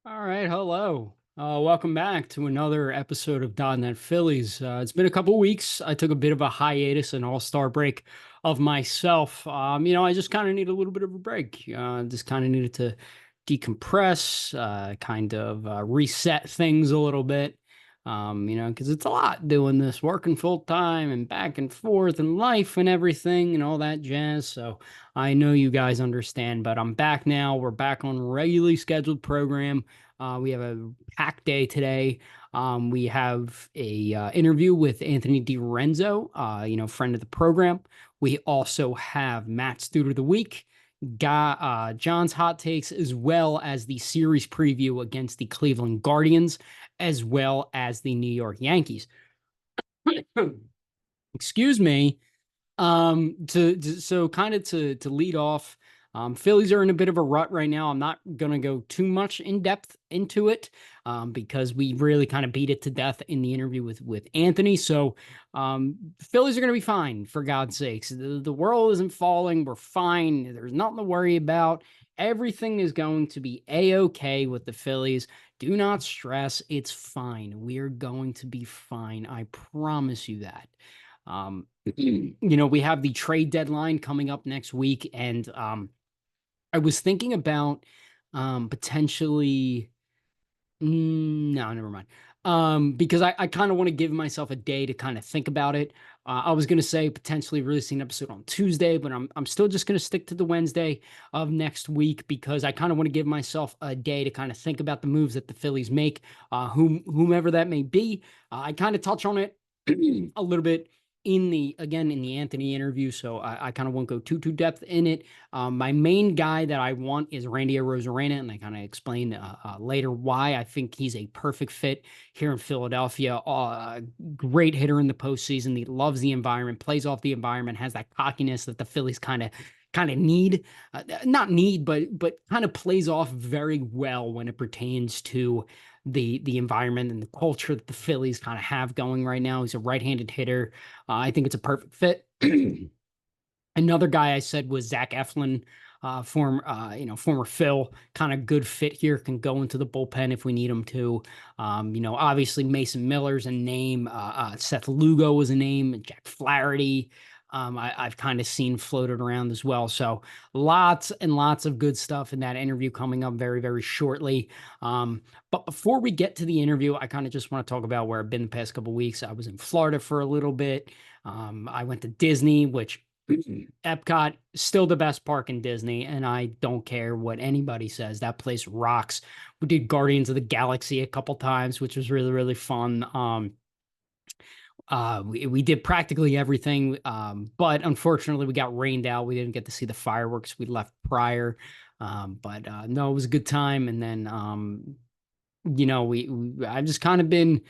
All right, hello. Welcome back to another episode of .NET Phillies. It's been a couple weeks. I took a bit of a hiatus, an all-star break of myself. I just kind of need a little bit of a break. Just kind of needed to decompress, reset things a little bit. Because it's a lot doing this, working full time and back and forth and life and everything and all that jazz. So I know you guys understand, but I'm back now. We're back on regularly scheduled program. We have a packed day today. We have a interview with Anthony DiRenzo, friend of the program. We also have Matt's Dude of the Week, John's hot takes, as well as the series preview against the Cleveland Guardians, as well as the New York Yankees. Excuse me. So kind of to lead off, Phillies are in a bit of a rut right now. I'm not gonna go too much in depth into it, because we really kind of beat it to death in the interview with Anthony. So, Phillies are gonna be fine, for God's sakes. The world isn't falling. We're fine. There's nothing to worry about. Everything is going to be a-okay with the Phillies. Do not stress. It's fine. We're going to be fine. I promise you that. We have the trade deadline coming up next week, and I was thinking about potentially. No, never mind. Because I kind of want to give myself a day to kind of think about it. I was gonna say potentially releasing an episode on Tuesday, but I'm still just gonna stick to the Wednesday of next week because I kind of want to give myself a day to kind of think about the moves that the Phillies make, whomever that may be. I kind of touch on it a little bit in the Anthony interview, so I kind of won't go too depth in it. My main guy that I want is Randy Arozarena, and I kind of explain later why I think he's a perfect fit here in Philadelphia. Great hitter in the postseason. He loves the environment, plays off the environment, has that cockiness that the Phillies kind of need, not need, but kind of plays off very well when it pertains to the environment and the culture that the Phillies kind of have going right now. He's a right-handed hitter. I think it's a perfect fit. Another guy I said was Zach Eflin, former Phil, kind of good fit here, can go into the bullpen if we need him to. Obviously Mason Miller's a name, Seth Lugo was a name, Jack Flaherty. I've kind of seen floated around as well. So lots and lots of good stuff in that interview coming up very, very shortly. But before we get to the interview, I kind of just want to talk about where I've been the past couple of weeks. I was in Florida for a little bit. I went to Disney, which Epcot still the best park in Disney, and I don't care what anybody says. That place rocks. We did Guardians of the Galaxy a couple times, which was really, really fun. We did practically everything, but unfortunately we got rained out. We didn't get to see the fireworks. We left prior, but no, it was a good time. And then I've just kind of been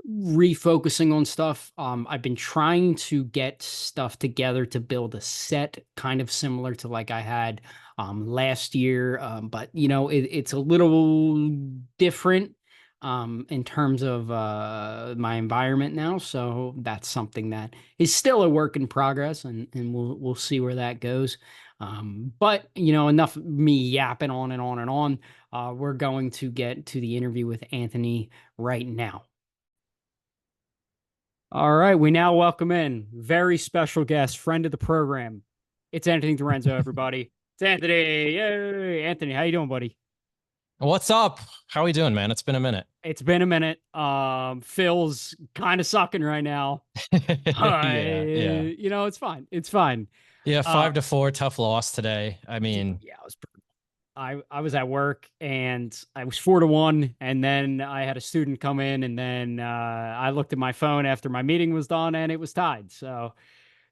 refocusing on stuff. I've been trying to get stuff together to build a set kind of similar to like I had last year. But it's a little different in terms of my environment now. So that's something that is still a work in progress, and we'll see where that goes. But enough of me yapping on and on and on. We're going to get to the interview with Anthony right now. All right, we now welcome in very special guest, friend of the program. It's Anthony DiRenzo, everybody. It's Anthony. Yay, Anthony. How you doing, buddy? What's up? How are we doing, man? It's been a minute. It's been a minute. Phil's kind of sucking right now. Yeah, yeah. It's fine. It's fine. Yeah, Uh, 5-4, tough loss today. I mean, yeah, I was at work and I was 4-1, and then I had a student come in, and then I looked at my phone after my meeting was done, and it was tied. So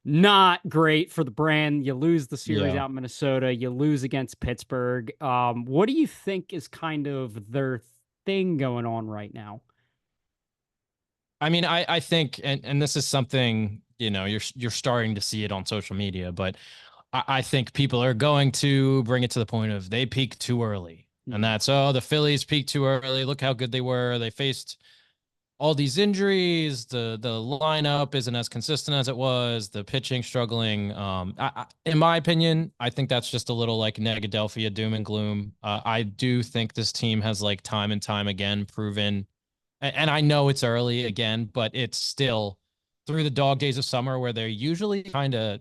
not great for the brand. You lose the series yeah. out in Minnesota. You lose against Pittsburgh. What do you think is kind of their thing going on right now? I mean, I think and this is something, you're starting to see it on social media, but I think people are going to bring it to the point of they peaked too early. And Mhm. that's, oh, the Phillies peaked too early. Look how good they were. They faced all these injuries, the lineup isn't as consistent as it was, the pitching struggling. In my opinion, I think that's just a little like Negadelphia doom and gloom. I do think this team has like time and time again proven, and I know it's early again, but it's still through the dog days of summer where they're usually kind of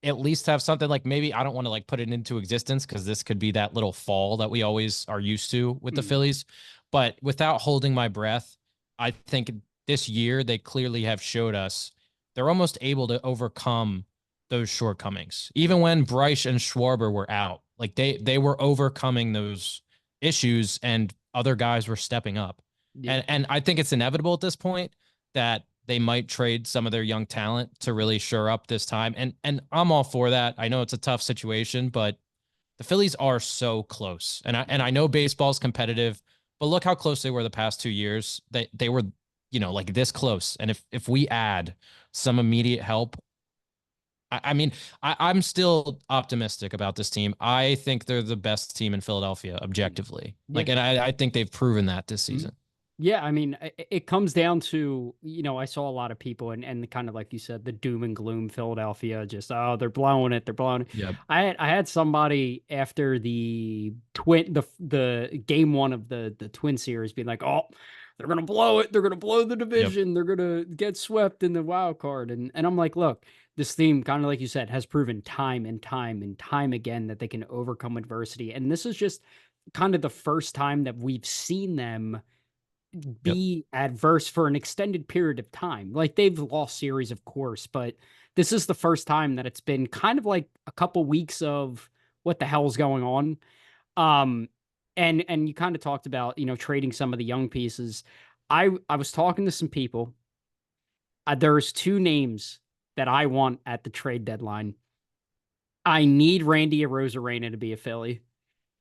at least have something like maybe I don't want to like put it into existence because this could be that little fall that we always are used to with the Mm, Phillies. But without holding my breath, I think this year they clearly have showed us they're almost able to overcome those shortcomings. Even when Bryce and Schwarber were out, like they were overcoming those issues and other guys were stepping up. yeah. And I think it's inevitable at this point that they might trade some of their young talent to really shore up this time. And I'm all for that. I know it's a tough situation, but the Phillies are so close. And I know baseball's competitive, but look how close they were the past 2 years. They were, like this close. And if we add some immediate help, I mean, I'm still optimistic about this team. I think they're the best team in Philadelphia, objectively. Yeah. Like, and I think they've proven that this Mhm. season. Yeah, I mean, it comes down to, I saw a lot of people and kind of like you said, the doom and gloom Philadelphia, just oh, they're blowing it, they're blowing it. Yep. I had somebody after the game one of the Twin series being like, oh, they're gonna blow it, they're gonna blow the Yep. division, they're gonna get swept in the wild card. And I'm like, look, this team, kind of like you said, has proven time and time and time again that they can overcome adversity. And this is just kind of the first time that we've seen them Yep. be adverse for an extended period of time. Like they've lost series, of course, but this is the first time that it's been kind of like a couple weeks of what the hell's going on. Um, and you kind of talked about trading some of the young pieces. I was talking to some people. There's two names that I want at the trade deadline. I need Randy Arozarena to be a Philly.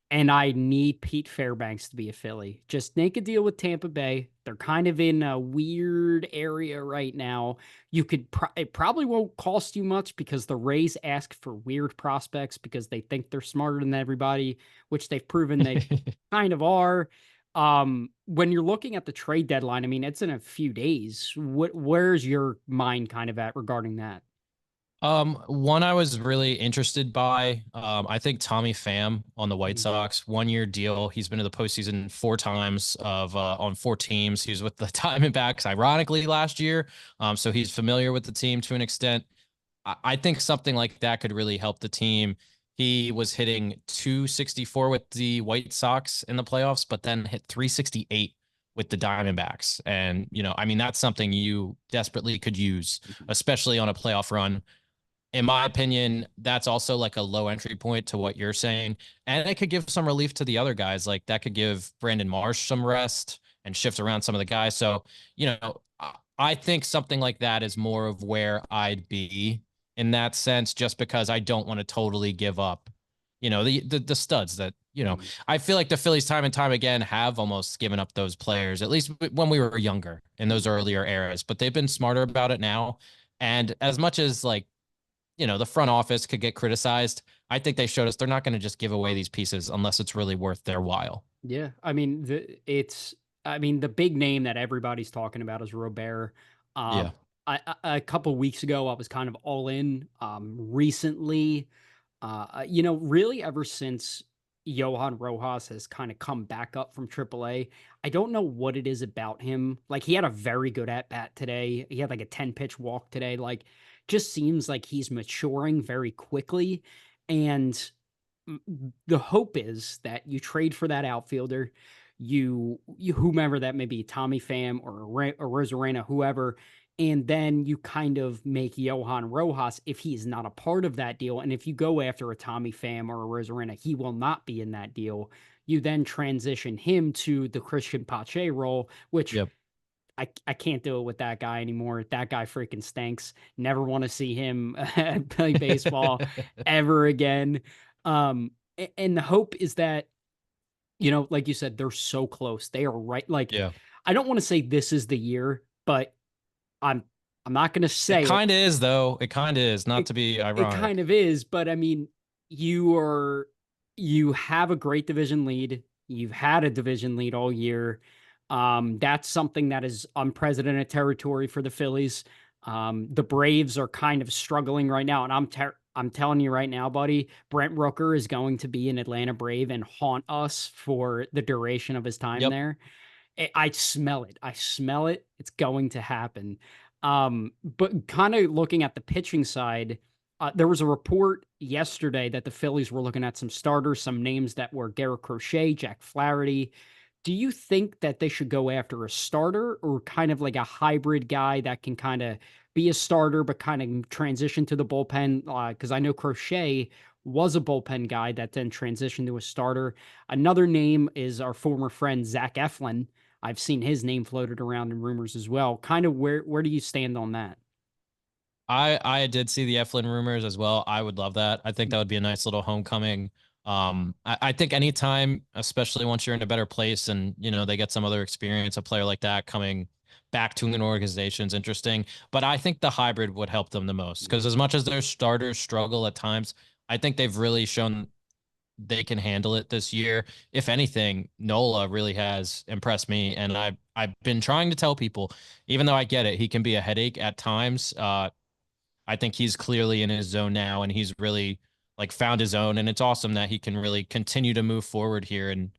And I need Pete Fairbanks to be a Philly. Just make a deal with Tampa Bay. They're kind of in a weird area right now. It probably won't cost you much because the Rays ask for weird prospects because they think they're smarter than everybody, which they've proven they kind of are. When you're looking at the trade deadline, I mean, it's in a few days. Where's your mind kind of at regarding that? One I was really interested by, I think Tommy Pham on the White Mhm. Sox, 1 year deal. He's been to the postseason 4 times on 4 teams. He was with the Diamondbacks, ironically, last year. So he's familiar with the team to an extent. I think something like that could really help the team. He was hitting 264 with the White Sox in the playoffs, but then hit 368 with the Diamondbacks. And, I mean, that's something you desperately could use, especially on a playoff run. In my opinion, that's also like a low entry point to what you're saying. And it could give some relief to the other guys. Like that could give Brandon Marsh some rest and shift around some of the guys. So, I think something like that is more of where I'd be in that sense, just because I don't want to totally give up, the studs that, Mhm. I feel like the Phillies time and time again have almost given up those players, at least when we were younger in those earlier eras, but they've been smarter about it now. And as much as like, the front office could get criticized, I think they showed us they're not going to just give away these pieces unless it's really worth their while. Yeah, I mean, the big name that everybody's talking about is Robert. Yeah. Um, a couple weeks ago, I was kind of all in. Recently, really ever since Johan Rojas has kind of come back up from AAA, I don't know what it is about him. Like he had a very good at bat today. He had like a 10 pitch walk today. Like just seems like he's maturing very quickly. And the hope is that you trade for that outfielder, you whomever that may be, Tommy Pham or Rosarena, whoever, and then you kind of make Johan Rojas, if he's not a part of that deal, and if you go after a Tommy Pham or a Rosarena, he will not be in that deal. You then transition him to the Christian Pache role, which Yep. I can't do it with that guy anymore. That guy freaking stinks. Never want to see him play baseball ever again. And the hope is that, like you said, they're so close. They are right. Like, Yeah. I don't want to say this is the year, but I'm I'm not going to It say it. kind of is, though. It kind of is, not It to be it kind ironic. of is, but I mean, you have a great division lead. You've had a division lead all year. That's something that is unprecedented territory for the Phillies. The Braves are kind of struggling right now, and I'm telling you right now, buddy, Brent Rooker is going to be an Atlanta Brave and haunt us for the duration of his time Yep. there. I smell it. I smell it. It's going to happen. But kind of looking at the pitching side, there was a report yesterday that the Phillies were looking at some starters, some names that were Garrett Crochet, Jack Flaherty. Do you think that they should go after a starter or kind of like a hybrid guy that can kind of be a starter but kind of transition to the bullpen? Because I know Crochet was a bullpen guy that then transitioned to a starter. Another name is our former friend Zach Eflin. I've seen his name floated around in rumors as well. Kind of where do you stand on that? I did see the Eflin rumors as well. I would love that. I think that would be a nice little homecoming. I think anytime, especially once you're in a better place and they get some other experience, a player like that coming back to an organization is interesting. But I think the hybrid would help them the most because as much as their starters struggle at times, I think they've really shown they can handle it this year. If anything, Nola really has impressed me, and I've been trying to tell people, even though I get it, he can be a headache at times. I think he's clearly in his zone now, and he's really like found his own. And it's awesome that he can really continue to move forward here and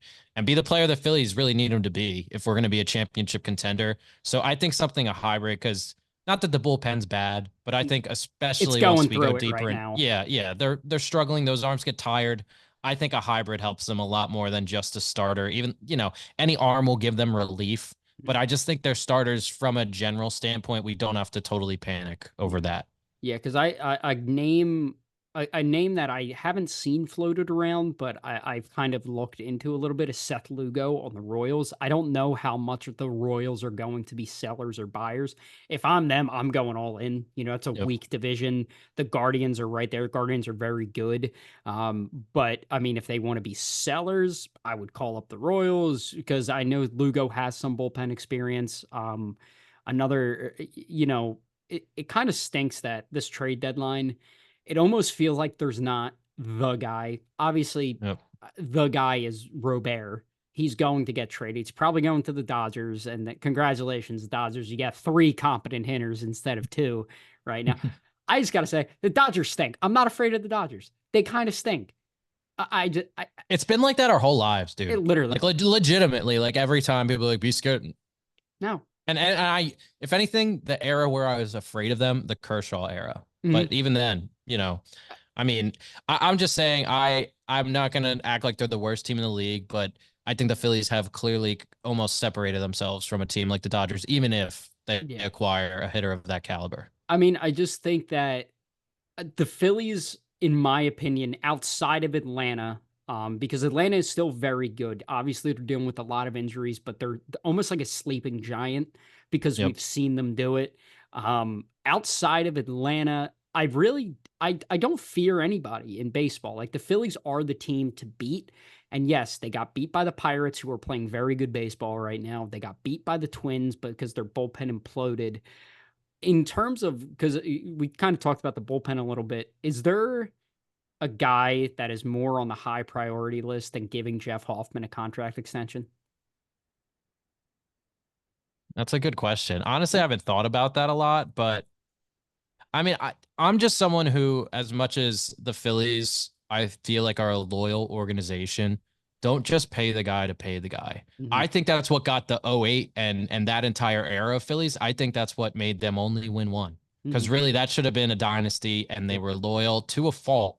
be the player the Phillies really need him to be if we're going to be a championship contender. So I think something a hybrid because not that the bullpen's bad, but I think It's especially once going we go through it right deeper and now. yeah, they're struggling. Those arms get tired. I think a hybrid helps them a lot more than just a starter. Even, any arm will give them relief, but I just think they're starters from a general standpoint. We don't have to totally panic over that. Yeah, because I name a name that I haven't seen floated around, but I've kind of looked into a little bit is Seth Lugo on the Royals. I don't know how much of the Royals are going to be sellers or buyers. If I'm them, I'm going all in. It's a Yep. weak division. The Guardians are right there. Guardians are very good. But I mean, if they want to be sellers, I would call up the Royals because I know Lugo has some bullpen experience. Another, it kind of stinks that this trade deadline, it almost feels like there's not the guy. Obviously, Yep. the guy is Robert. He's going to get traded. He's probably going to the Dodgers. And congratulations, Dodgers. You got 3 competent hitters instead of 2 right now. I just got to say, the Dodgers stink. I'm not afraid of the Dodgers. They kind of stink. I just, It's been like that our whole lives, it dude. literally, Like legitimately, like every time people are like be scared. no. And I, if anything, the era where I was afraid of them, the Kershaw era. Mhm. But even then, I mean, I'm just saying, I'm not gonna act like they're the worst team in the league, but I think the Phillies have clearly almost separated themselves from a team like the Dodgers, even if they Yeah. acquire a hitter of that caliber. I mean, I just think that the Phillies, in my opinion, outside of Atlanta, because Atlanta is still very good. Obviously, they're dealing with a lot of injuries, but they're almost like a sleeping giant because Yep. we've seen them do it. Outside of Atlanta, I don't fear anybody in baseball. Like the Phillies are the team to beat. And yes, they got beat by the Pirates, who are playing very good baseball right now. They got beat by the Twins because their bullpen imploded in terms of because we kind of talked about the bullpen a little bit, is there a guy that is more on the high priority list than giving Jeff Hoffman a contract extension? That's a good question. Honestly, I haven't thought about that a lot, but I mean, I'm just someone who, as much as the Phillies, I feel like are a loyal organization, don't just pay the guy to pay the guy. Mhm, I think that's what got the '08 and that entire era of Phillies. I think that's what made them only win one. Because mhm, really, that should have been a dynasty, and they yeah, were loyal to a fault,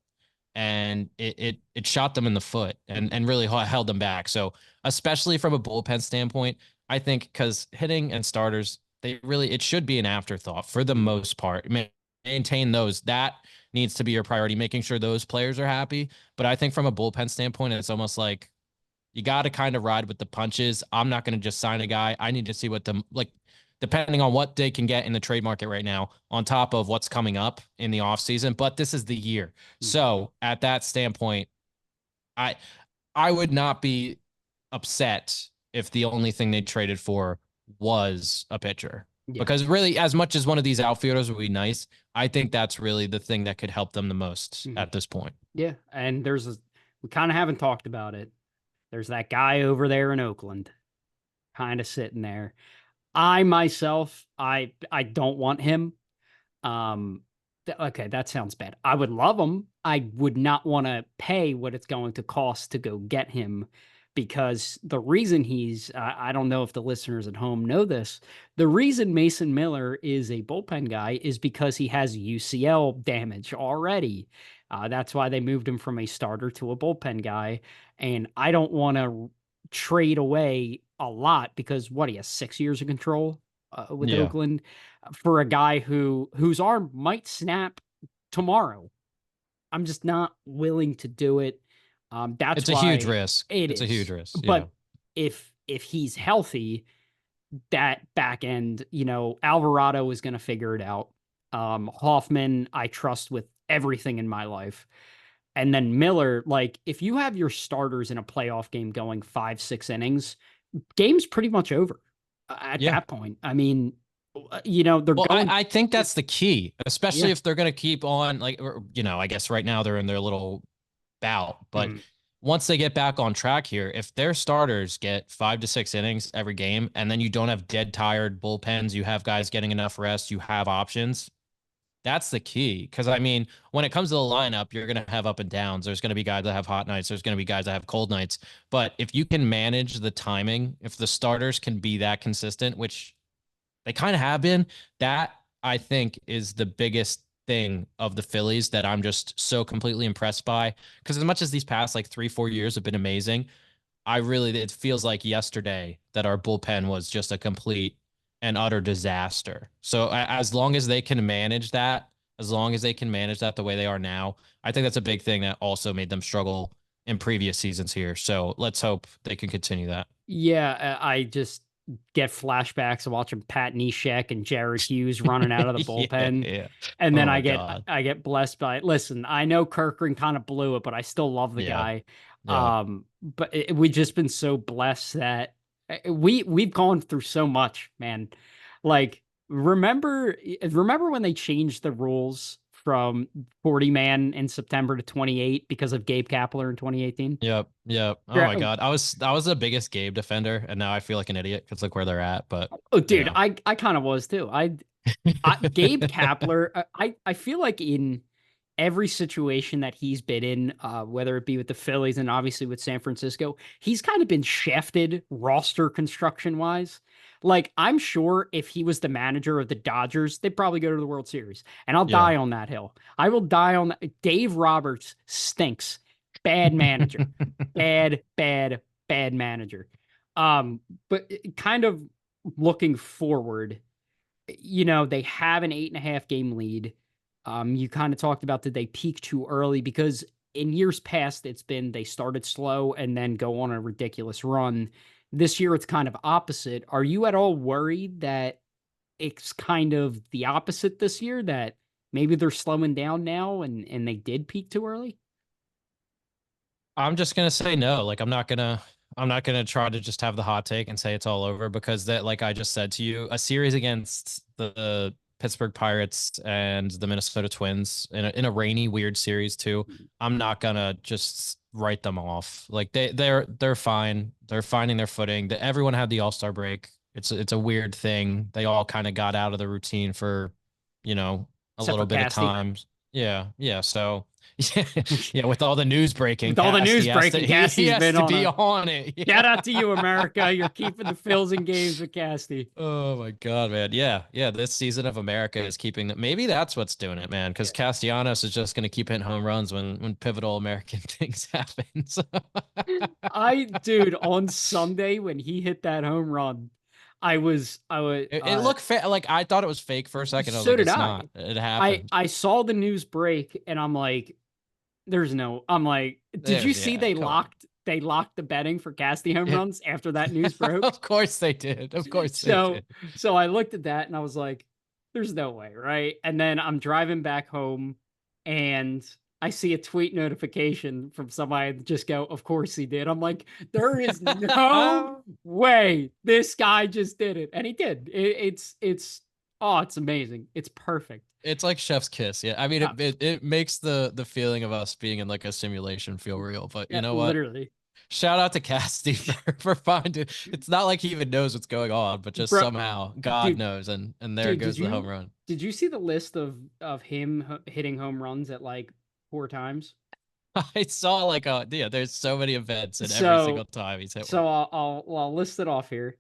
and it shot them in the foot and really held them back. So, especially from a bullpen standpoint, I think because hitting and starters, it should be an afterthought for the mhm, most part. Maintain those. That needs to be your priority, making sure those players are happy. But I think from a bullpen standpoint, it's almost like you got to kind of ride with the punches. I'm not going to just sign a guy. I need to see what the like, depending on what they can get in the trade market right now, on top of what's coming up in the offseason. But this is the year. mhm, So at that standpoint, I I would not be upset if the only thing they traded for was a pitcher. yeah, Because really, as much as one of these outfielders would be nice, I think that's really the thing that could help them the most mhm, at this point. yeah. And we kind of haven't talked about it. There's that guy over there in Oakland. kind of sitting there. I myself, I don't want him. Um, okay, that sounds bad. I would love him. I would not want to pay what it's going to cost to go get him because the reason I don't know if the listeners at home know this. The reason Mason Miller is a bullpen guy is because he has UCL damage already. That's why they moved him from a starter to a bullpen guy. And I don't want to trade away a lot because what he has 6 years of control with Yeah. Oakland for a guy whose arm might snap tomorrow. I'm just not willing to do it. That's It's a huge why risk. it It's a huge is. risk. Yeah. But if he's healthy, that back end, Alvarado is going to figure it out. Hoffman, I trust with everything in my life. And then Miller, like if you have your starters in a playoff game going 5, 6 innings, game's pretty much over at Yeah. that point. I mean, they're Well, going. I think that's the key, especially Yeah. if they're going to keep on I guess right now they're in their little bout, but Mm. once they get back on track here, if their starters get 5 to 6 innings every game, and then you don't have dead tired bullpens, you have guys getting enough rest, you have options. That's the key. Because I mean, when it comes to the lineup, you're going to have up and downs. There's going to be guys that have hot nights. There's going to be guys that have cold nights. But if you can manage the timing, if the starters can be that consistent, which they kind of have been, that I think is the biggest thing of the Phillies that I'm just so completely impressed by. Because as much as these past like 3, 4 years have been amazing, it feels like yesterday that our bullpen was just a complete and utter disaster. So as long as they can manage that, as long as they can manage that the way they are now, I think that's a big thing that also made them struggle in previous seasons here. So let's hope they can continue that. Yeah, I just get flashbacks of watching Pat Neshek and Jared Hughes running out of the Yeah, bullpen. yeah. And then Oh I my get God. I get blessed by listen, I know Kirkland kind of blew it, but I still love the Yeah. guy. Yeah. But we've just been so blessed that we've gone through so much, man. Like remember when they changed the rules from 40 man in September to 28 because of Gabe Kapler in 2018? Yep. Yep. Oh my God. I was the biggest Gabe defender, and now I feel like an idiot because look where they're at. But Oh, dude, yeah. I kind of was too. Gabe Kapler, I feel like in every situation that he's been in, whether it be with the Phillies and obviously with San Francisco, he's kind of been shafted roster construction wise. Like, I'm sure if he was the manager of the Dodgers, they'd probably go to the World Series. And I'll Yeah. die on that hill. I will die on that. Dave Roberts stinks. Bad manager. Bad, bad, bad manager. But kind of looking forward, they have an 8.5 game lead. You kind of talked about did they peak too early? Because in years past, it's been they started slow and then go on a ridiculous run. This year, it's kind of opposite. Are you at all worried that it's kind of the opposite this year, that maybe they're slowing down now and they did peak too early? I'm just gonna say no. Like I'm not gonna try to just have the hot take and say it's all over because that, like I just said to you, a series against the Pittsburgh Pirates and the Minnesota Twins in a rainy, weird series too. I'm not gonna just write them off. Like they're fine. They're finding their footing. Everyone had the All-Star break. It's a weird thing. They all kind of got out of the routine for, you know, a Except for little bit of Casty. time. Yeah, yeah. So yeah, yeah, with all the news breaking, With all the news Casty has to breaking, he Casty's has been to on be a on it. shout Yeah. out to you, America. You're keeping the fills and games with Casty. Oh my God, man. Yeah, yeah. This season of America is keeping that. Maybe that's what's doing it, man. Because Castellanos is just going to keep hitting home runs when pivotal American things happen. So. Dude, on Sunday when he hit that home run, I was, It looked like I thought it was fake for a second. I was so like, did it's I. not. It happened. I saw the news break and I'm like, I'm like, did you see Yeah, come on. they locked the betting for Casty home It, runs after that news broke? of course they did. Of course they So, did. so I looked at that and I was like, there's no way, right? And then I'm driving back home and I see a tweet notification from somebody that just go, of course he did. I'm like, there is no way this guy just did it. And he did. Oh, it's amazing. It's perfect. It's like chef's kiss. Yeah. I mean, Uh, it makes the feeling of us being in like a simulation feel real, but you yeah, know what? literally. Shout out to Casty for finding. It's not like he even knows what's going on, but just Bro, somehow God dude, knows, and there dude, goes the home run. did you see the list of him hitting home runs at like 4 times? I saw like yeah, there's so many events, and every single So time he's hit one. so I'll list it off here.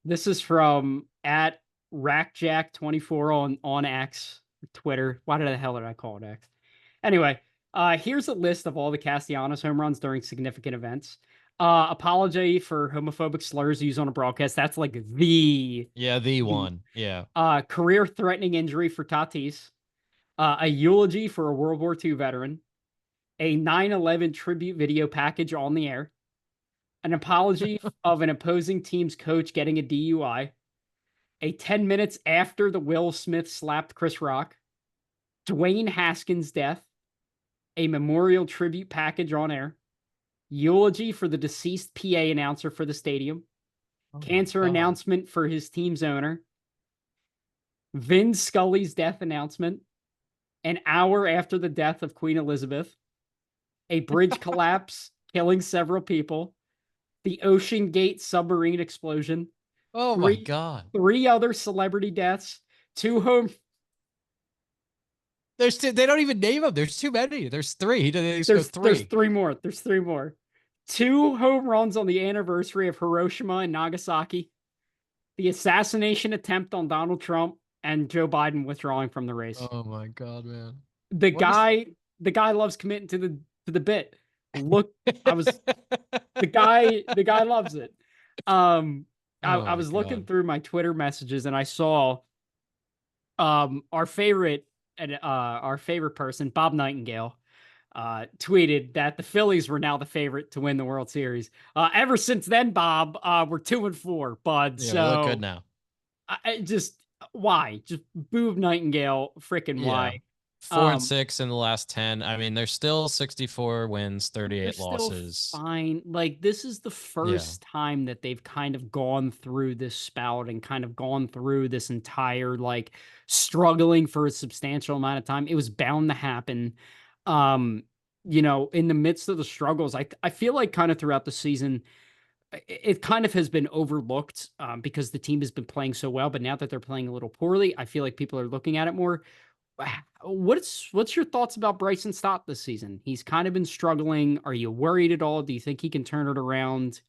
This is from at rackjack24 on X, Twitter. Why did the hell did I call it X? Anyway, here's a list of all the Castellanos home runs during significant events. Apology for homophobic slurs used on a broadcast. That's like Yeah, the the one. Yeah. career threatening injury for Tatis. A eulogy for a World War II veteran. A 9/11 tribute video package on the air. An apology of an opposing team's coach getting a DUI. A 10 minutes after the Will Smith slapped Chris Rock. Dwayne Haskins' death. A memorial tribute package on air. Eulogy for the deceased PA announcer for the stadium. Oh my Cancer God. announcement for his team's owner. Vin Scully's death announcement. An hour after the death of Queen Elizabeth. A bridge collapse, killing several people. The Ocean Gate submarine explosion. Oh my Three God. three other celebrity deaths. Two home They don't even name them. There's too many. There's three. He didn't just go there's three. three more. There's three more. Two home runs on the anniversary of Hiroshima and Nagasaki. The assassination attempt on Donald Trump and Joe Biden withdrawing from the race. Oh my God, man. The What is guy the guy loves committing to the bit. Look, I was the guy loves it. Um I Oh was looking God. through my Twitter messages and I saw our favorite our favorite person, Bob Nightingale, tweeted that the Phillies were now the favorite to win the World Series. Ever since then, Bob, we're 2-4, bud. Yeah, we look good So now. I just why? Just boob Nightingale, freaking Yeah. why? Four and Um, six in the last 10. I mean, there's still 64 wins, they're 38 still losses. fine. Like this is the Yeah. first time that they've kind of gone through this spout and kind of gone through this entire like struggling for a substantial amount of time. It was bound to happen. Um, in the midst of the struggles, I feel like kind of throughout the season, it kind of has been overlooked because the team has been playing so well. But now that they're playing a little poorly, I feel like people are looking at it more. What's your thoughts about Bryson Stott this season? He's kind of been struggling. Are you worried at all? Do you think he can turn it around?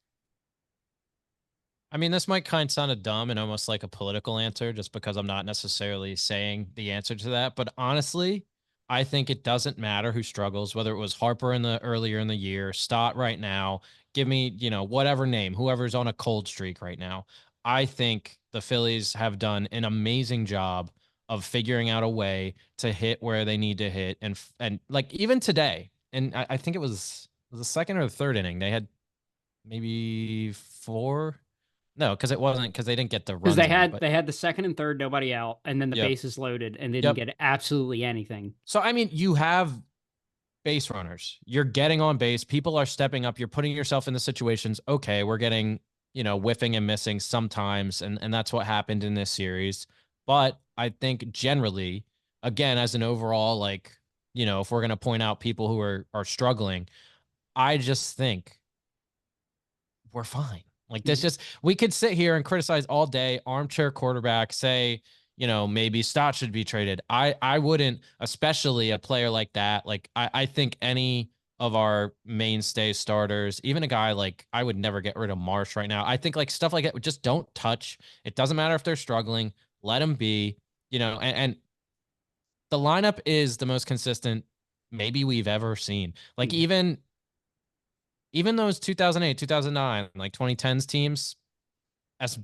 I mean, this might kind of sound dumb and almost like a political answer just because I'm not necessarily saying the answer to that. But honestly, I think it doesn't matter who struggles, whether it was Harper in the earlier in the year, Stott right now, give me, whatever name, whoever's on a cold streak right now. I think the Phillies have done an amazing job of figuring out a way to hit where they need to hit. And like even today, and I think it was the second or the third inning, they had maybe four. No, because it wasn't because they didn't get the Because runs they in. had But they had the second and third, nobody out, and then the yep, bases loaded, and they didn't yep. get absolutely anything. So I mean, you have base runners. You're getting on base. People are stepping up. You're putting yourself in the situations. Okay, we're getting whiffing and missing sometimes, and that's what happened in this series. But I think generally, again, as an overall, like if we're gonna point out people who are struggling, I just think we're fine. Like this Mhm. just we could sit here and criticize all day, armchair quarterback, say, maybe Stott should be traded. I wouldn't, especially a player like that. Like I think any of our mainstay starters, even a guy like I would never get rid of Marsh right now. I think like stuff like that, just don't touch. It doesn't matter if they're struggling, let them be, and the lineup is the most consistent maybe we've ever seen. Like Mhm. even those 2008, 2009, like 2010s teams,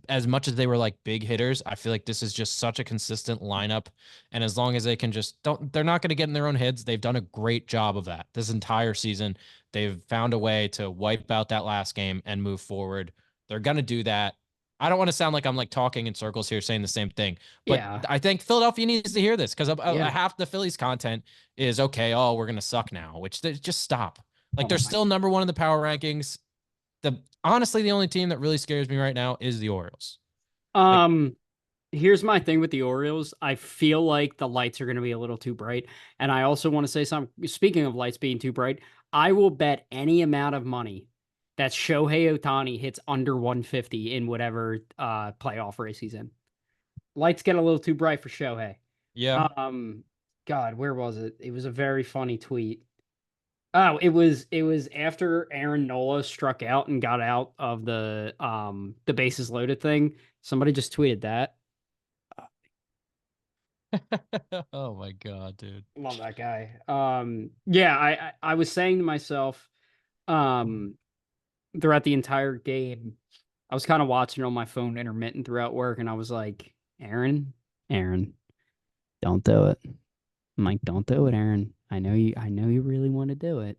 as much as they were like big hitters, I feel like this is just such a consistent lineup. And as long as they can just don't, they're not going to get in their own heads. They've done a great job of that this entire season. They've found a way to wipe out that last game and move forward. They're going to do that. I don't want to sound like I'm like talking in circles here saying the same thing, but Yeah, I think Philadelphia needs to hear this because yeah. half the Phillies content is okay. Oh, we're going to suck now, which they just stop. Like Oh they're my. still number one in the power rankings. The only team that really scares me right now is the Orioles. Like, Um, Here's my thing with the Orioles. I feel like the lights are going to be a little too bright, and I also want to say something. Speaking of lights being too bright, I will bet any amount of money that Shohei Ohtani hits under 150 in whatever playoff race he's in. Lights get a little too bright for Shohei. Yeah. Um, God, where was it? It was a very funny tweet. Oh, it was after Aaron Nola struck out and got out of the bases loaded thing. Somebody just tweeted that. Oh my God, dude. Love that guy. Yeah, I was saying to myself, um, throughout the entire game, I was kind of watching on my phone intermittent throughout work, and I was like, Aaron, don't do it. I'm like, don't do it, Aaron. I know you really want to do it.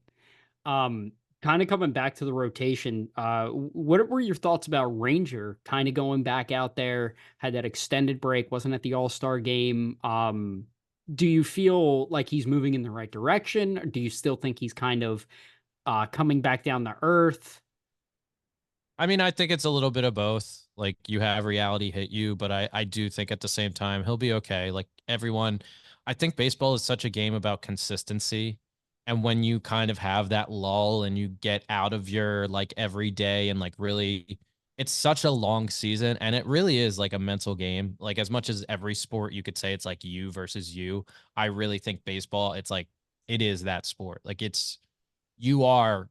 Um, Kind of coming back to the rotation, what were your thoughts about Ranger kind of going back out there, had that extended break, wasn't at the All-Star game. Do you feel like he's moving in the right direction, or do you still think he's kind of coming back down to earth? I mean, I think it's a little bit of both. Like you have reality hit you, but I do think at the same time he'll be okay. Like everyone, I think baseball is such a game about consistency. And when you kind of have that lull and you get out of your like every day and like really it's such a long season and it really is like a mental game. Like as much as every sport you could say it's like you versus you, I really think baseball, it's like it is that sport. Like it's you are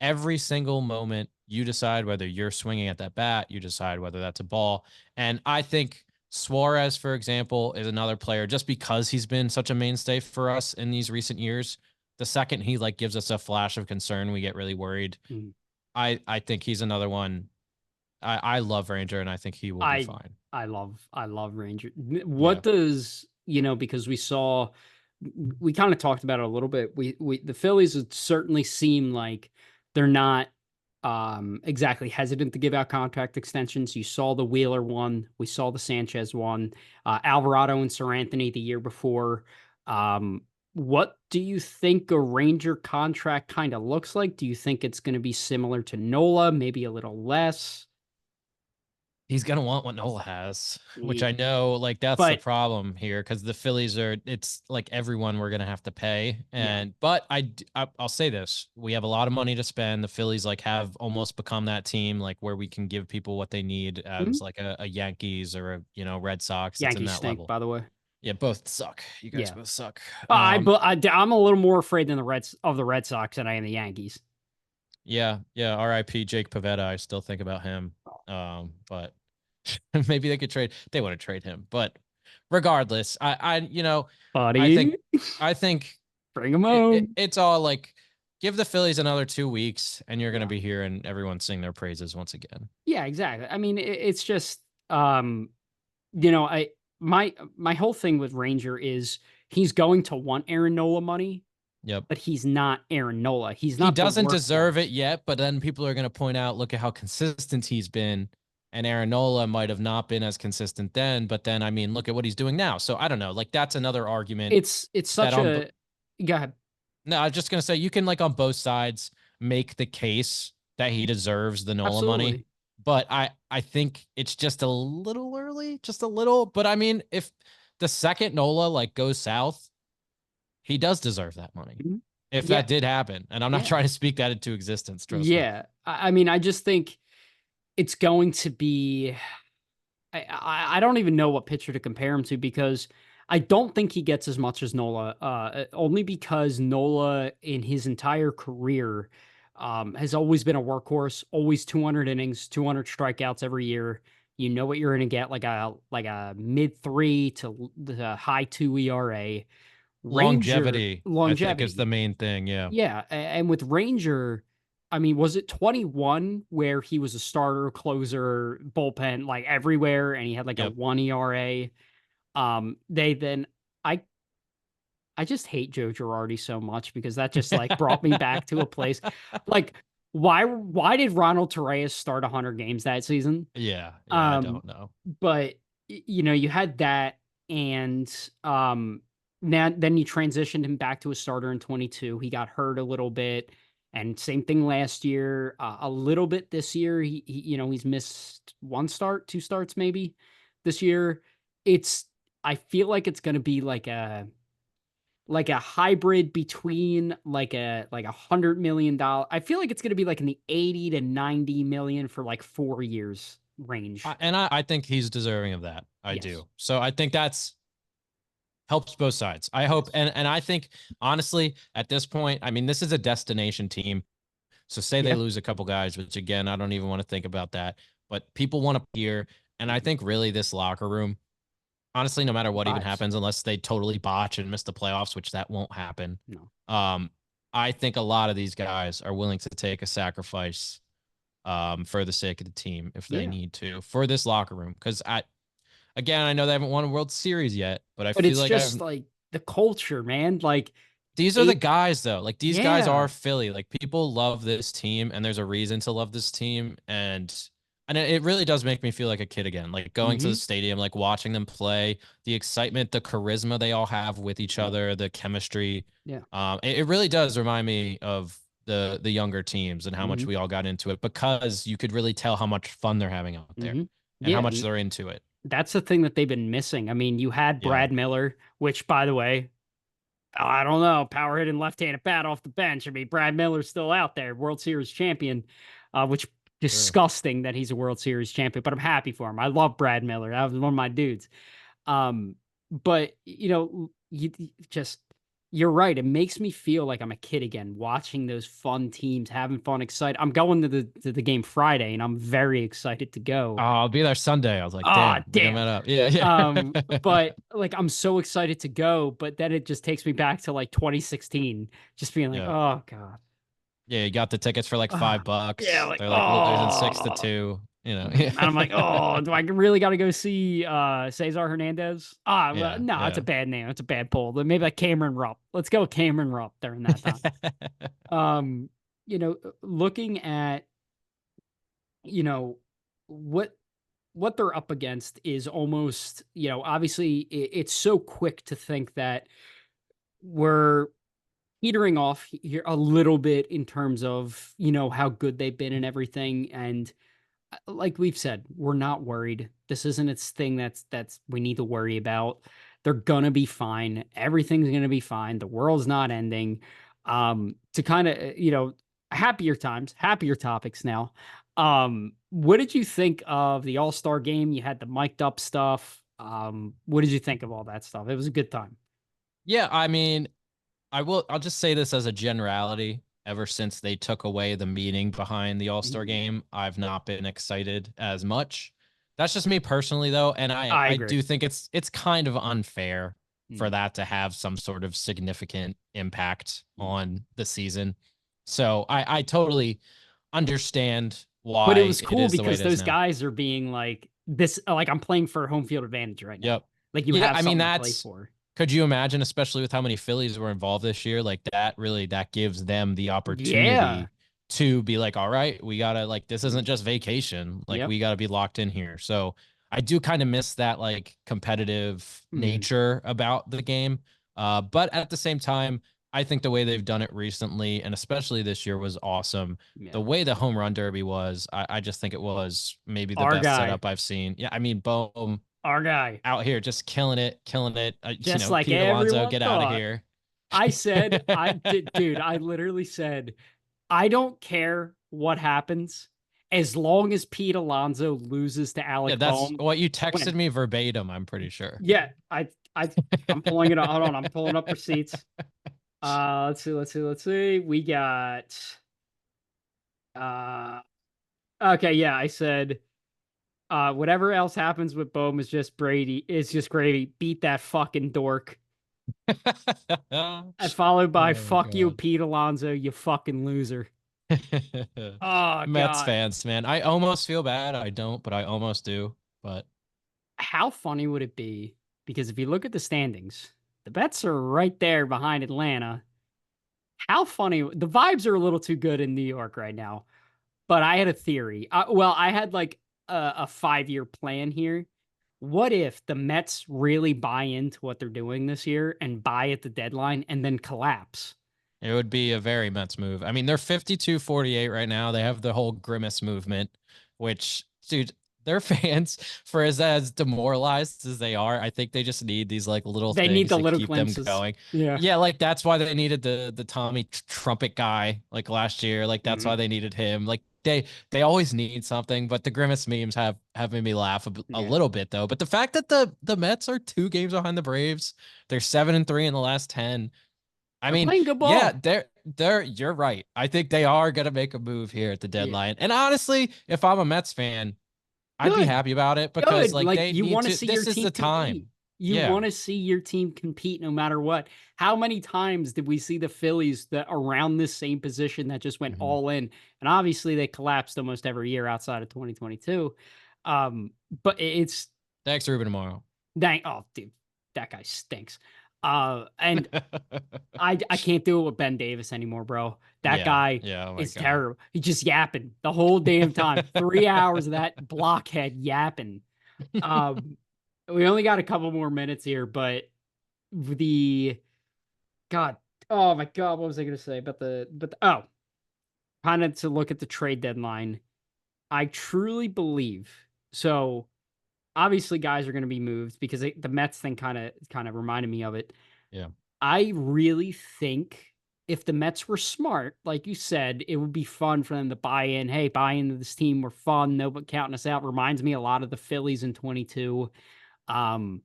every single moment you decide whether you're swinging at that bat, you decide whether that's a ball. And I think Suarez, for example, is another player just because he's been such a mainstay for us in these recent years. The second he like gives us a flash of concern, we get really worried. Mm. I think he's another one. I love Ranger and I think he will be I fine. I love Ranger. Yeah. What does, because we kind of talked about it a little bit. We the Phillies would certainly seem like they're not exactly hesitant to give out contract extensions. You saw the Wheeler one, we saw the Sanchez one, Alvarado and Sir Anthony the year before. Um, what do you think a Ranger contract kind of looks like? Do you think it's going to be similar to Nola, maybe a little less? He's gonna want what Nola has, which I Ye- know, like that's the But problem here because the Phillies are. It's like everyone we're gonna have to pay, yeah. and but I'll say this: we have a lot of money to spend. The Phillies like have almost become that team like where we can give people what they need Mhm. as like a Yankees or a Red Sox. It's in Yankees that stink, level. by the way. Yeah, both suck. You guys Yeah. both suck. I'm a little more afraid than the Red Sox than I am the Yankees. Yeah. R.I.P. Jake Pavetta. I still think about him. But maybe they could trade. They want to trade him, but regardless, I think, Buddy, I think bring him home. it's all like give the Phillies another 2 weeks, and you're gonna Yeah. be here, and everyone's sing their praises once again. Yeah, exactly. I mean, it's just um, I my whole thing with Ranger is he's going to want Aaron Nola money, Yep. but he's not Aaron Nola. He's He not the doesn't deserve it workhorse. yet, but then people are gonna point out, look at how consistent he's been. And Aaron Nola might have not been as consistent then, but then I mean, look at what he's doing now. So I don't know. Like that's another argument It's that such on a go ahead. no, I was just gonna say you can like on both sides make the case that he deserves the Nola money, Absolutely. but I think it's just a little early, just a little. But I mean, if the second Nola like goes south, he does deserve that money. Mhm. If Yeah, that did happen, and I'm not yeah. trying to speak that into existence, trust me. Yeah. I mean, I just think it's going to be I don't even know what pitcher to compare him to because I don't think he gets as much as Nola. Only because Nola in his entire career has always been a workhorse, always 200 innings, 200 strikeouts every year. You know what you're going to get, like a mid three to the high two ERA. Ranger Longevity, I think, is the longevity. main thing. Yeah. Yeah, and with Ranger, I mean, was it 21 where he was a starter, closer, bullpen, like everywhere, and he had like a Yep. 1 ERA? They then I I just hate Joe Girardi so much because that just like brought me back to a place like why did Ronald Torreyes start 100 games that season? Yeah. I Um, don't know. but you had that, and now then you transitioned him back to a starter in 22. He got hurt a little bit, and same thing last year, a little bit this year. He's missed one start, two starts maybe this year. It's I feel like it's going to be like a hybrid between like $100 million. I feel like it's gonna be like in the 80 to 90 million for like 4 years range. And I think he's deserving of that. I Yes. do. So I think that's helps both sides. I hope, Yes. and I think honestly, at this point, I mean, this is a destination team. So say they Yeah. lose a couple guys, which again, I don't even want to think about that. But people want to hear, and I think really this locker room, honestly, no matter what even Vibes. happens, unless they totally botch and miss the playoffs, which that won't happen. No. Um, I think a lot of these guys are willing to take a sacrifice for the sake of the team if they Yeah. need to for this locker room. Because again, I know they haven't won a World Series yet, but I But feel it's like just I've like the culture, man. Like these are the it, guys though. Like these guys yeah. are Philly. Like people love this team and there's a reason to love this team and it really does make me feel like a kid again. Like going to the Hmm. stadium, like watching them play, the excitement, the charisma they all have with each Yep. other, the chemistry. Yeah. It really does remind me of the younger teams and how much Hmm. we all got into it because you could really tell how much fun they're having out there Hmm. and how Yeah. much And they're into it. that's the thing that they've been missing. I mean, you had Yeah. Brad Miller, which by the way, I don't know, power hitting left-handed bat off the bench. I mean, Brad Miller's still out there, World Series champion, which True. disgusting that he's a World Series champion, but I'm happy for him. I love Brad Miller. That was one of my dudes. Um, but you just you're right. It makes me feel like I'm a kid again, watching those fun teams, having fun, excited. I'm going to the game Friday, and I'm very excited to Oh, go. I'll be there Sunday. I was like, Ah, damn, like I'm damn. at up. Yeah, yeah. But like I'm so excited to go, but then it just takes me back to like 2016, just being like, Yeah. oh God. Yeah, you got the tickets for like Ah, yeah, $5. like They're like losing 6-2, you know. and I'm like, oh, do I really gotta go see Cesar Hernandez? Ah, well, Yeah, no, it's a yeah. bad name. It's a bad pull. Maybe like Cameron Rupp. Let's go with Cameron Rupp during that time. Um, looking at, you know, what they're up against is almost, obviously it's so quick to think that we're petering off here a little bit in terms of, how good they've been and everything. And like we've said, we're not worried. This isn't its thing that's we need to worry about. They're gonna be fine. Everything's gonna be fine. The world's not ending. To kind of, happier times, happier topics now. What did you think of the All-Star game? You had the mic'd up stuff. What did you think of all that stuff? It was a good time. Yeah, I mean, I'll just say this as a generality. Ever since they took away the meaning behind the All-Star Mhm. game, I've not been excited as much. That's just me personally though, and I I I agree. do think it's kind of unfair for Mm, that to have some sort of significant impact mm. on the season. So I totally understand But it why was it cool is the way it because is those now. guys are being like this, like I'm playing for home field advantage right now. Yep. Like you Yeah, have I mean something to play that's for. could you imagine, especially with how many Phillies were involved this year? Like that really that gives them the Yeah. opportunity to be like, all right, we gotta like this Mm. isn't just vacation. Like Yep. we gotta be locked in here. So I do kind of miss that like competitive Mm. nature about the game. But at the same time, I think the way they've done it recently, and especially this year, was awesome. The Yeah. way the home run derby was, I just think it was maybe the Our best guy. setup I've seen. Yeah, I mean, boom, Our guy. out here just killing it, killing it. Just like Pete Alonso, everyone get out of thought. here. I said, I did, dude, I literally said, I don't care what happens as long as Pete Alonso loses to Yeah, Alec that's Bohm. what you I texted win. me verbatim, I'm pretty sure. Yeah. I, I'm pulling it up. Hold on. I'm pulling up receipts. Let's see. We got, uh, okay. Yeah. I said, whatever else happens with Bohm is just Brady. It's just gravy. Beat that fucking dork. Oh And followed by fuck you, god. Pete Alonso, you fucking loser. Oh Mets God. fans, man. I almost feel bad. I don't, but I almost do. But How funny would it be? Because if you look at the standings, the Mets are right there behind Atlanta. How funny. The vibes are a little too good in New York right now. But I had a theory. Well, I had like a 5-year plan here. What if the Mets really buy into what they're doing this year and buy at the deadline and then collapse? it would be a very Mets move. I mean, they're 52-48 right now. They have the whole grimace movement, which, dude, their fans, for as demoralized as they are, I think they just need these like little They need things the to little keep them glimpses. going. Yeah. Yeah, like that's why they needed the Tommy Trumpet guy like last year. Like that's Mhm. why they needed him. Like they always need something, but the Grimace memes have made me laugh a Yeah. little bit though. But the fact that the Mets are 2 games behind the Braves, they're 7-3 in the last 10. I They're mean, playing good yeah, ball. you're right. I think they are gonna make a move here at the Yeah. deadline. And honestly, if I'm a Mets fan, I'd be Good. happy about it because Good. like Like they you need want to to. see your This is team the compete. time. You Yeah. want to see your team compete no matter what. How many times did we see the Phillies that around this same position that just went Mhm. all in? And obviously they collapsed almost every year outside of 2022. Um, but it's Thanks, Ruben tomorrow. dang, oh dude, that guy stinks. And I can't do it with Ben Davis anymore, bro. That Yeah. guy Yeah. Oh my is God. terrible. He's just yapping the whole damn time. 3 hours of that blockhead yapping. Um, we only got a couple more minutes here, but the God, oh my God, what was I gonna say about oh, kind of to look at the trade deadline. I truly believe so. Obviously, guys are going to be moved because the Mets thing kind of reminded me of it. Yeah. I really think if the Mets were smart, like you said, it would be fun for them to buy in. Hey, buy into this team. We're fun. No, but counting us out reminds me a lot of the Phillies in 22. Um,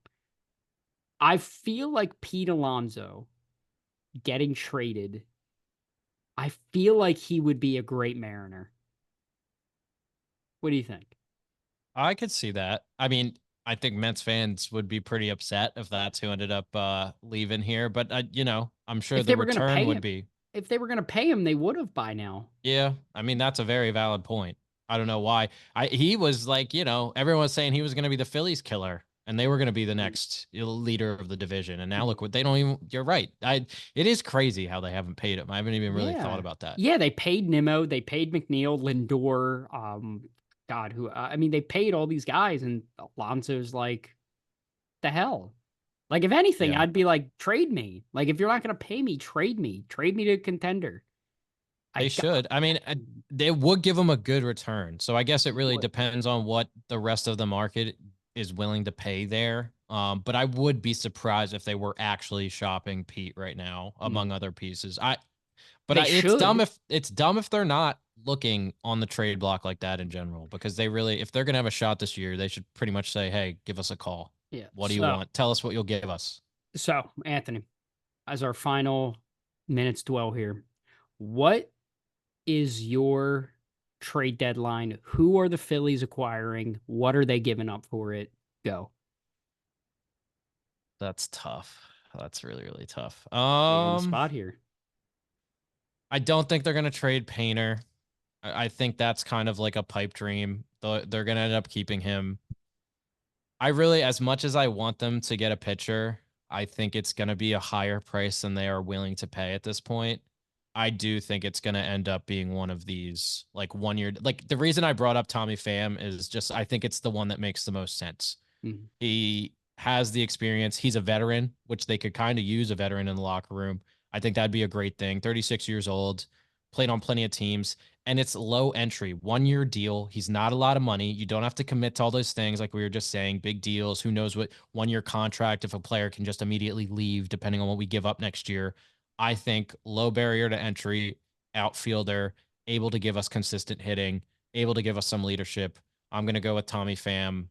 I feel like Pete Alonso getting traded. I feel like he would be a great Mariner. What do you think? I could see that. I mean, I think Mets fans would be pretty upset if that's who ended up leaving here. But I'm sure If they the were going to return pay would him, be. if they were going to pay him, they would have by now. Yeah, I mean that's a very valid point. I don't know why. He was like, everyone was saying he was going to be the Phillies killer and they were going to be the next leader of the division. And now look what they don't even you're right. It is crazy how they haven't paid him. I haven't even really thought Yeah. about that. Yeah, they paid Nimmo, they paid McNeil, Lindor, God, who I mean, they paid all these guys, and Alonso's like, the hell? Like, if anything, Yeah. I'd be like, trade me. Like, if you're not gonna pay me, trade me. Trade me to a contender. I They got should. I mean, they would give him a good return. So I guess it it really would. depends on what the rest of the market is willing to pay there. But I would be surprised if they were actually shopping Pete right now, among Mm. other pieces. They It's dumb should. if they're not looking on the trade block like that in general, because they really, if they're gonna have a shot this year, they should pretty much say, "Hey, give us a call. Yeah. What do you want? Tell us what you'll give us." So Anthony, as our final minutes dwell here, what is your trade deadline? Who are the Phillies acquiring? What are they giving up for it? Go. That's tough. That's really really tough. Put you on the spot here. I don't think they're gonna trade Painter. I think that's kind of like a pipe dream. They're gonna end up keeping him. I really, as much as I want them to get a pitcher, I think it's going to be a higher price than they are willing to pay at this point. I do think it's going to end up being one of these like 1 year. Like the reason I brought up Tommy Pham is just I think it's the one that makes the most sense. Mhm. He has the experience. He's a veteran, which they could kind of use a veteran in the locker room. I think that'd be a great thing. 36 years old, played on plenty of teams, and it's low entry, 1 year deal. He's not a lot of money. You don't have to commit to all those things like we were just saying, big deals. Who knows what 1 year contract if a player can just immediately leave depending on what we give up next year. I think low barrier to entry, outfielder, able to give us consistent hitting, able to give us some leadership. I'm going to go with Tommy Pham.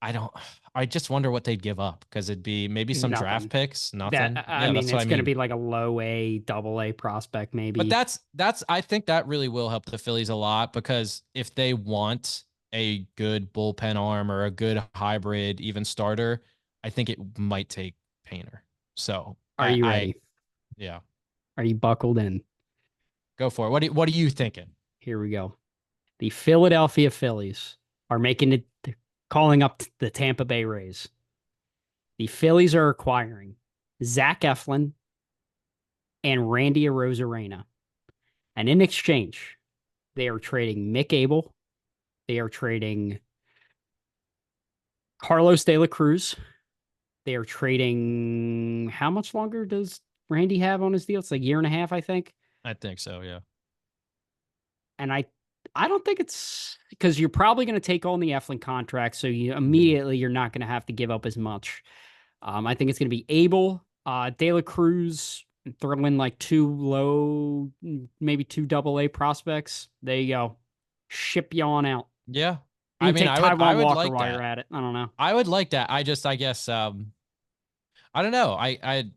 I don't. I just wonder what they'd give up because it'd be maybe some draft Nothing. picks. That Nothing. I Yeah, mean, that's what it's I going to mean. be like a low A, double A prospect, But maybe. that's I think that really will help the Phillies a lot because if they want a good bullpen arm or a good hybrid, even starter, I think it might take Painter. So Are you ready? yeah, Are you buckled in? go for it. What are you thinking? Here we go. The Philadelphia Phillies are making it, calling up the Tampa Bay Rays. The Phillies are acquiring Zach Eflin and Randy Arozarena. And in exchange, they are trading Mick Abel. They are trading Carlos De La Cruz. They are trading. How much longer does Randy have on his deal? It's like a year and a half, I think. I think so. Yeah. And I don't think it's because you're probably going to take on the Eflin contract, so you Mhm. immediately you're not going to have to give up as much. I think it's going to be Abel, De La Cruz, throw in like two low, maybe two double A prospects. There you go. Ship you on out. Yeah. You I can mean, take I Taiwan would Walker like while you're that. at it. I don't know. I would like that. I guess I don't know.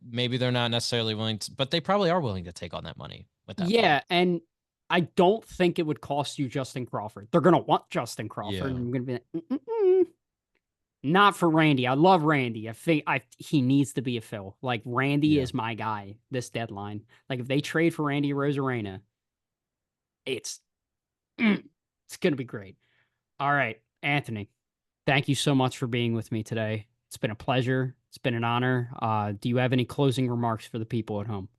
Maybe they're not necessarily willing to, but they probably are willing to take on that money with that money. Yeah, and I don't think it would cost you Justin Crawford. They're gonna want Justin Crawford, and Yeah. I'm gonna be like, not for Randy. I love Randy. I think he needs to be a fill. Like Randy Yeah. is my guy this deadline. Like if they trade for Randy Rosarena, it's it's gonna be great. All right, Anthony. Thank you so much for being with me today. It's been a pleasure. It's been an honor. Do you have any closing remarks for the people at home?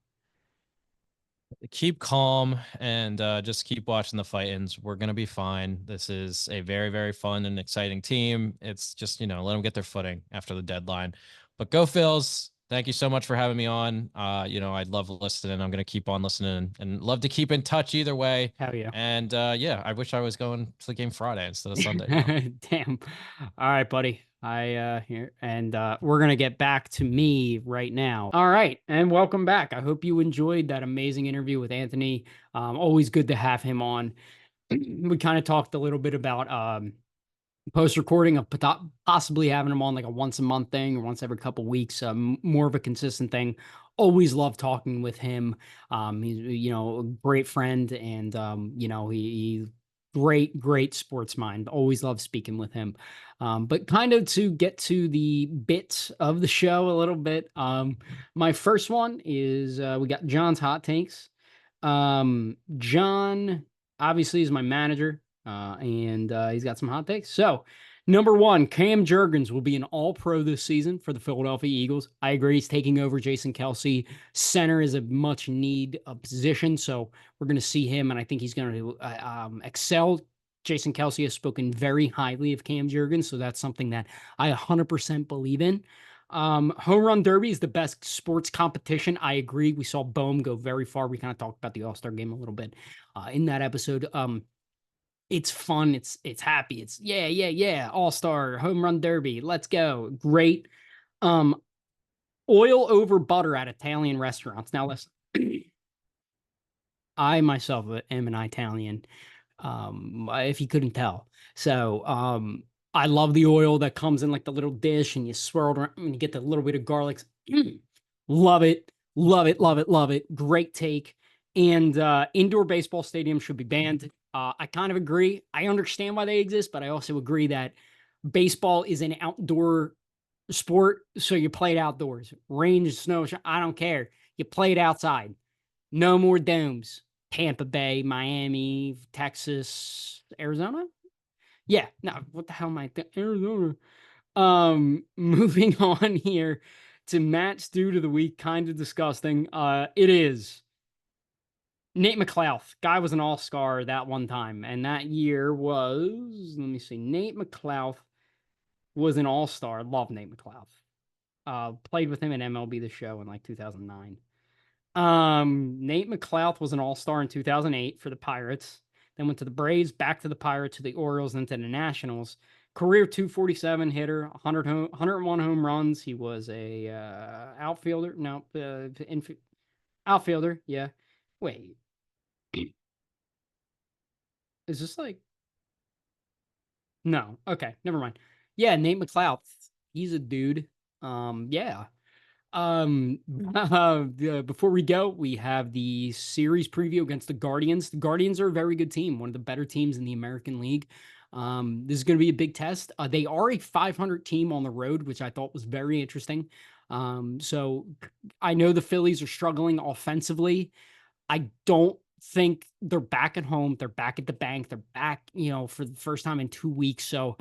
Keep calm and just keep watching the fight-ins. We're gonna be fine. This is a very, very fun and exciting team. It's just, let them get their footing after the deadline. But go Phils. Thank you so much for having me on. I'd love listening. I'm gonna keep on listening and love to keep in touch either way. Hell yeah. And yeah, I wish I was going to the game Friday instead of Sunday, Damn. All right, buddy. I here and we're gonna get back to me right now. All right, and welcome back. I hope you enjoyed that amazing interview with Anthony. Always good to have him on. We kind of talked a little bit about post recording of possibly having him on like a once a month thing or once every couple weeks, more of a consistent thing. Always love talking with him. He's a great friend, and he great sports mind. Always love speaking with him. But kind of to get to the bits of the show a little bit. My first one is we got John's hot takes. John obviously is my manager, and he's got some hot takes. So, number one, Cam Jurgens will be an all pro this season for the Philadelphia Eagles. I agree. He's taking over Jason Kelsey. Center is a much need position. So, we're going to see him, and I think he's going to excel. Jason Kelsey has spoken very highly of Cam Jurgens. So, that's something that I 100% believe in. Home run derby is the best sports competition. I agree. We saw Bohm go very far. We kind of talked about the All-Star game a little bit in that episode. It's fun. It's happy. It's yeah. All-Star home run derby. Let's go. Great. Um, oil over butter at Italian restaurants. Now listen, I myself am an Italian. If you couldn't tell. So, I love the oil that comes in like the little dish and you swirl it around and you get the little bit of garlic. Love it. Love it. Love it. Love it. Great take. And indoor baseball stadiums should be banned. I kind of agree. I understand why they exist, but I also agree that baseball is an outdoor sport, so you play it outdoors. Rain, snow, I don't care. You play it outside. No more domes. Tampa Bay, Miami, Texas, Arizona. Yeah, no, what the hell am I Arizona? Moving on here to Matt Stew to the week, kind of disgusting. It is Nate McLouth. Guy was an all-star that one time, and that year was, let me see, Nate McLouth was an all-star. Love Nate McLouth. Played with him in MLB The Show in like 2009. Nate McLouth was an all-star in 2008 for the Pirates. Then went to the Braves, back to the Pirates, to the Orioles, and to the Nationals. Career 247 hitter, 101 home runs. He was a outfielder. No, outfielder. Yeah. Wait, is this like? No. Okay, never mind. Yeah, Nate McLouth. He's a dude. Yeah. Before we go, we have the series preview against the Guardians. The Guardians are a very good team, one of the better teams in the American League. This is going to be a big test. They are a 500 team on the road, which I thought was very interesting. So I know the Phillies are struggling offensively. I don't think they're back at home. They're back at the bank. They're back, for the first time in 2 weeks. So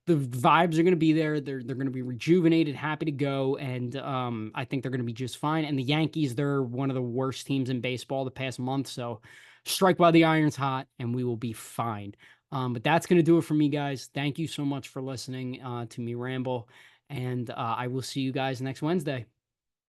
the vibes are going to be there. They're going to be rejuvenated, happy to go, and I think they're going to be just fine. And the Yankees, they're one of the worst teams in baseball the past month. So strike while the iron's hot, and we will be fine. But that's going to do it for me, guys. Thank you so much for listening to me ramble, and I will see you guys next Wednesday.